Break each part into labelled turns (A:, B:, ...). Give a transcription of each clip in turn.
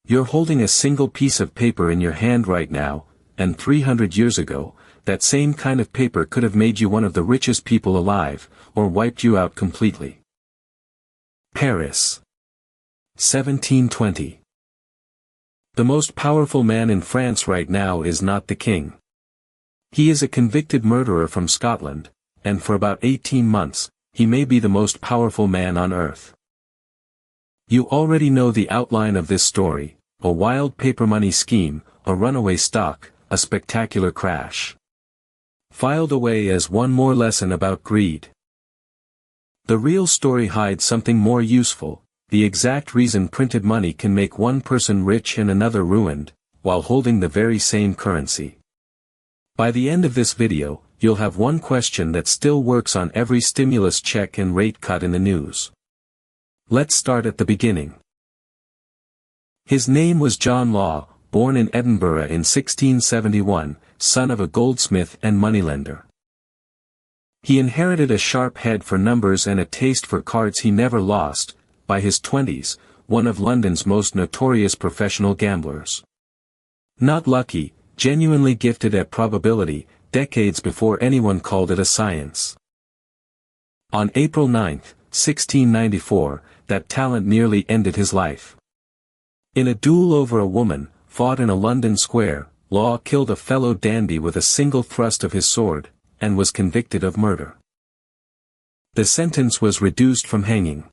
A: You're holding a single piece of paper in your hand right now, and 300 years ago, that same kind of paper could have made you one of the richest people alive, or wiped you out completely. Paris. 1720. The most powerful man in France right now is not the king. He is a convicted murderer from Scotland, and for about 18 months, he may be the most powerful man on earth. You already know the outline of this story: a wild paper money scheme, a runaway stock, a spectacular crash. Filed away as one more lesson about greed. The real story hides something more useful: the exact reason printed money can make one person rich and another ruined, while holding the very same currency. By the end of this video, you'll have one question that still works on every stimulus check and rate cut in the news. Let's start at the beginning. His name was John Law, born in Edinburgh in 1671, son of a goldsmith and moneylender. He inherited a sharp head for numbers and a taste for cards he never lost. By his 20s, one of London's most notorious professional gamblers. Not lucky, genuinely gifted at probability, decades before anyone called it a science. On April 9, 1694, that talent nearly ended his life. In a duel over a woman, fought in a London square, Law killed a fellow dandy with a single thrust of his sword, and was convicted of murder. The sentence was reduced from hanging.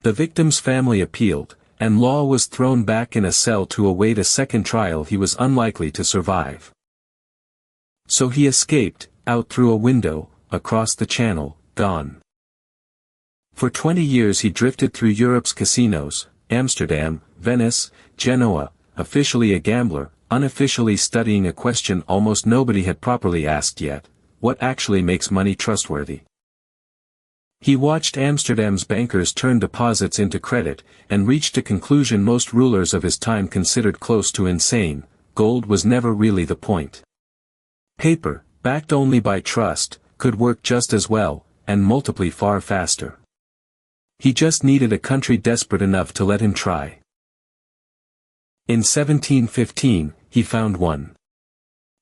A: The victim's family appealed, and Law was thrown back in a cell to await a second trial he was unlikely to survive. So he escaped, out through a window, across the channel, gone. For 20 years he drifted through Europe's casinos, Amsterdam, Venice, Genoa, officially a gambler, unofficially studying a question almost nobody had properly asked yet: what actually makes money trustworthy? He watched Amsterdam's bankers turn deposits into credit, and reached a conclusion most rulers of his time considered close to insane: gold was never really the point. Paper, backed only by trust, could work just as well, and multiply far faster. He just needed a country desperate enough to let him try. In 1715, he found one.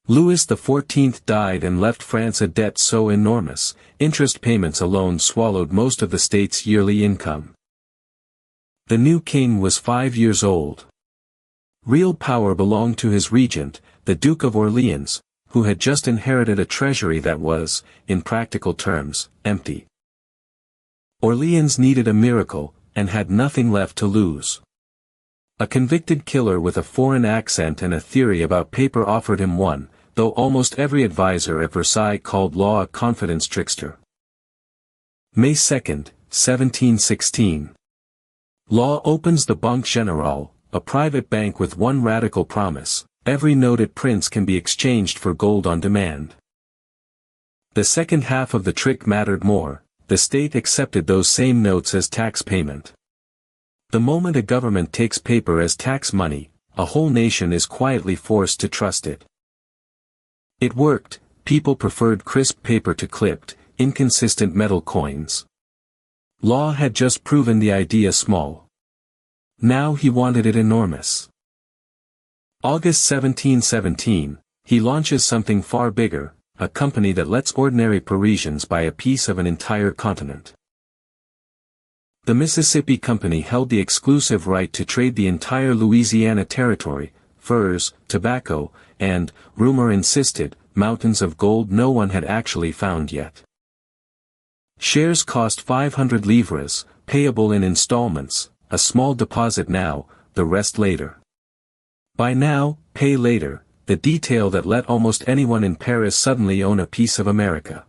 A: Louis XIV died and left France a debt so enormous, interest payments alone swallowed most of the state's yearly income. The new king was 5 years old. Real power belonged to his regent, the Duke of Orleans, who had just inherited a treasury that was, in practical terms, empty. Orleans needed a miracle, and had nothing left to lose. A convicted killer with a foreign accent and a theory about paper offered him one, though almost every advisor at Versailles called Law a confidence trickster. May 2, 1716. Law opens the Banque Générale, a private bank with one radical promise: every note it prints can be exchanged for gold on demand. The second half of the trick mattered more: the state accepted those same notes as tax payment. The moment a government takes paper as tax money, a whole nation is quietly forced to trust it. It worked: people preferred crisp paper to clipped, inconsistent metal coins. Law had just proven the idea small. Now he wanted it enormous. August 1717, he launches something far bigger, a company that lets ordinary Parisians buy a piece of an entire continent. The Mississippi Company held the exclusive right to trade the entire Louisiana territory, furs, tobacco, and, rumor insisted, mountains of gold no one had actually found yet. Shares cost 500 livres, payable in installments, a small deposit now, the rest later. Buy now, pay later, the detail that let almost anyone in Paris suddenly own a piece of America.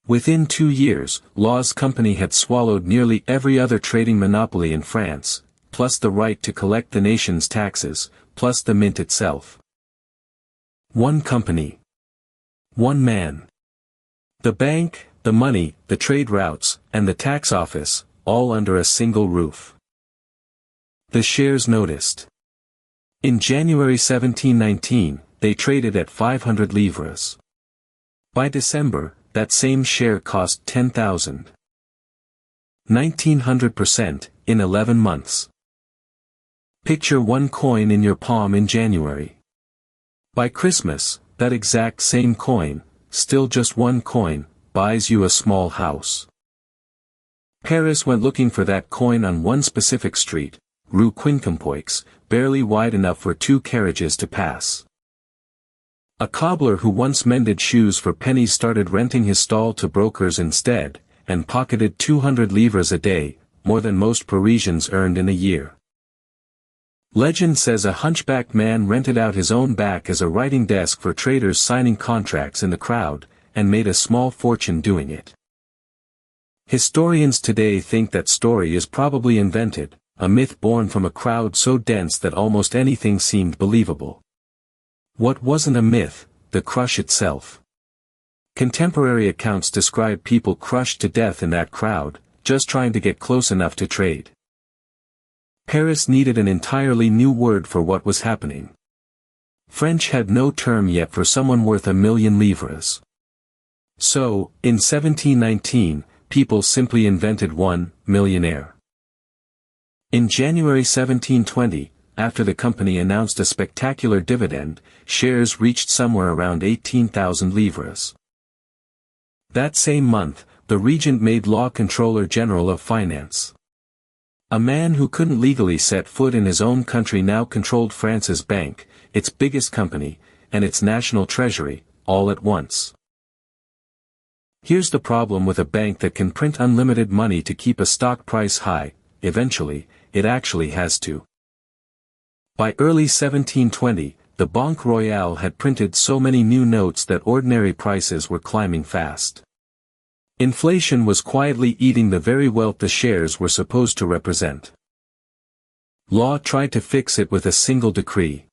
A: Within 2 years, Law's company had swallowed nearly every other trading monopoly in France, plus the right to collect the nation's taxes, plus the mint itself. One company. One man. The bank, the money, the trade routes, and the tax office, all under a single roof. The shares noticed. In January 1719, they traded at 500 livres. By December, that same share cost 10,000. 1900% in 11 months. Picture one coin in your palm in January. By Christmas, that exact same coin, still just one coin, buys you a small house. Paris went looking for that coin on one specific street, Rue Quincampoix, barely wide enough for 2 carriages to pass. A cobbler who once mended shoes for pennies started renting his stall to brokers instead, and pocketed 200 livres a day, more than most Parisians earned in a year. Legend says a hunchbacked man rented out his own back as a writing desk for traders signing contracts in the crowd, and made a small fortune doing it. Historians today think that story is probably invented, a myth born from a crowd so dense that almost anything seemed believable. What wasn't a myth? The crush itself. Contemporary accounts describe people crushed to death in that crowd, just trying to get close enough to trade. Paris needed an entirely new word for what was happening. French had no term yet for someone worth 1,000,000 livres. So, in 1719, people simply invented one, millionaire. In January 1720, after the company announced a spectacular dividend, shares reached somewhere around 18,000 livres. That same month, the regent made law controller general of finance. A man who couldn't legally set foot in his own country now controlled France's bank, its biggest company, and its national treasury, all at once. Here's the problem with a bank that can print unlimited money to keep a stock price high: eventually, it actually has to. By early 1720, the Banque Royale had printed so many new notes that ordinary prices were climbing fast. Inflation was quietly eating the very wealth the shares were supposed to represent. Law tried to fix it with a single decree.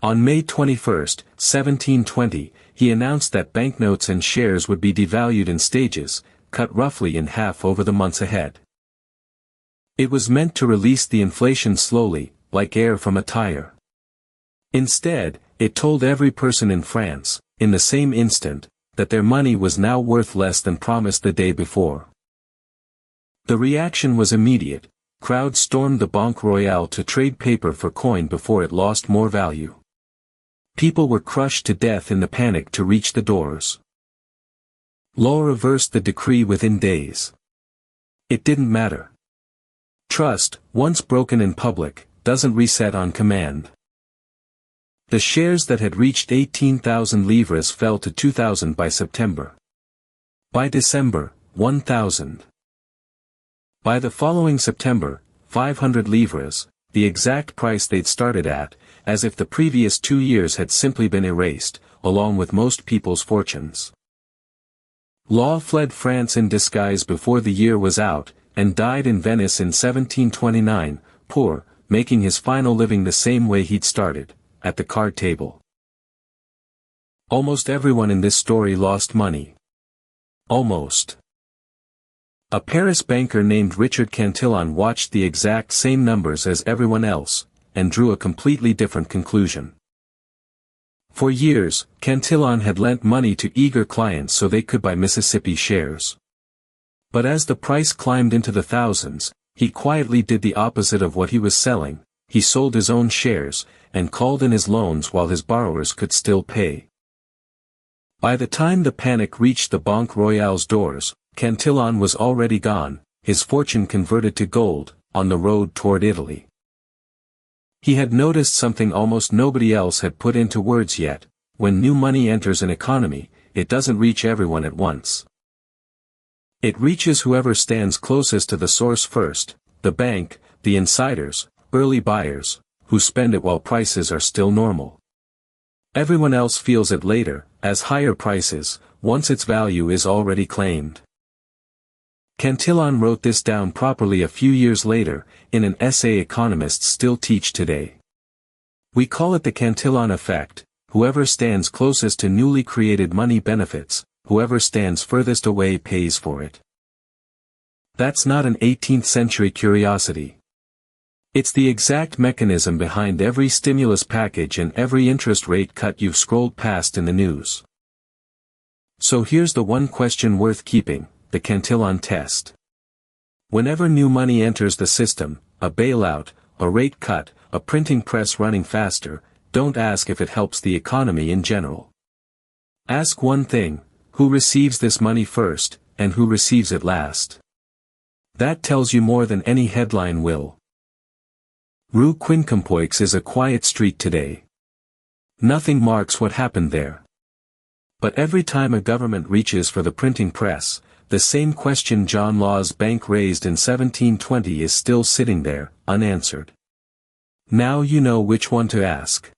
A: On May 21, 1720, he announced that banknotes and shares would be devalued in stages, cut roughly in half over the months ahead. It was meant to release the inflation slowly, like air from a tire. Instead, it told every person in France, in the same instant, that their money was now worth less than promised the day before. The reaction was immediate. Crowds stormed the Banque Royale to trade paper for coin before it lost more value. People were crushed to death in the panic to reach the doors. Law reversed the decree within days. It didn't matter. Trust, once broken in public, doesn't reset on command. The shares that had reached 18,000 livres fell to 2,000 by September. By December, 1,000. By the following September, 500 livres, the exact price they'd started at, as if the previous 2 years had simply been erased, along with most people's fortunes. Law fled France in disguise before the year was out, and died in Venice in 1729, poor, making his final living the same way he'd started, at the card table. Almost everyone in this story lost money. Almost. A Paris banker named Richard Cantillon watched the exact same numbers as everyone else, and drew a completely different conclusion. For years, Cantillon had lent money to eager clients so they could buy Mississippi shares. But as the price climbed into the thousands, he quietly did the opposite of what he was selling. He sold his own shares, and called in his loans while his borrowers could still pay. By the time the panic reached the Banque Royale's doors, Cantillon was already gone, his fortune converted to gold, on the road toward Italy. He had noticed something almost nobody else had put into words yet: when new money enters an economy, it doesn't reach everyone at once. It reaches whoever stands closest to the source first: the bank, the insiders, early buyers, who spend it while prices are still normal. Everyone else feels it later, as higher prices, once its value is already claimed. Cantillon wrote this down properly a few years later, in an essay economists still teach today. We call it the Cantillon effect: whoever stands closest to newly created money benefits, whoever stands furthest away pays for it. That's not an 18th century curiosity. It's the exact mechanism behind every stimulus package and every interest rate cut you've scrolled past in the news. So here's the one question worth keeping: the Cantillon test. Whenever new money enters the system, a bailout, a rate cut, a printing press running faster. Don't ask if it helps the economy in general. Ask one thing: who receives this money first, and who receives it last? That tells you more than any headline will. Rue Quincampoix is a quiet street today. Nothing marks what happened there. But every time a government reaches for the printing press, the same question John Law's bank raised in 1720 is still sitting there, unanswered. Now you know which one to ask.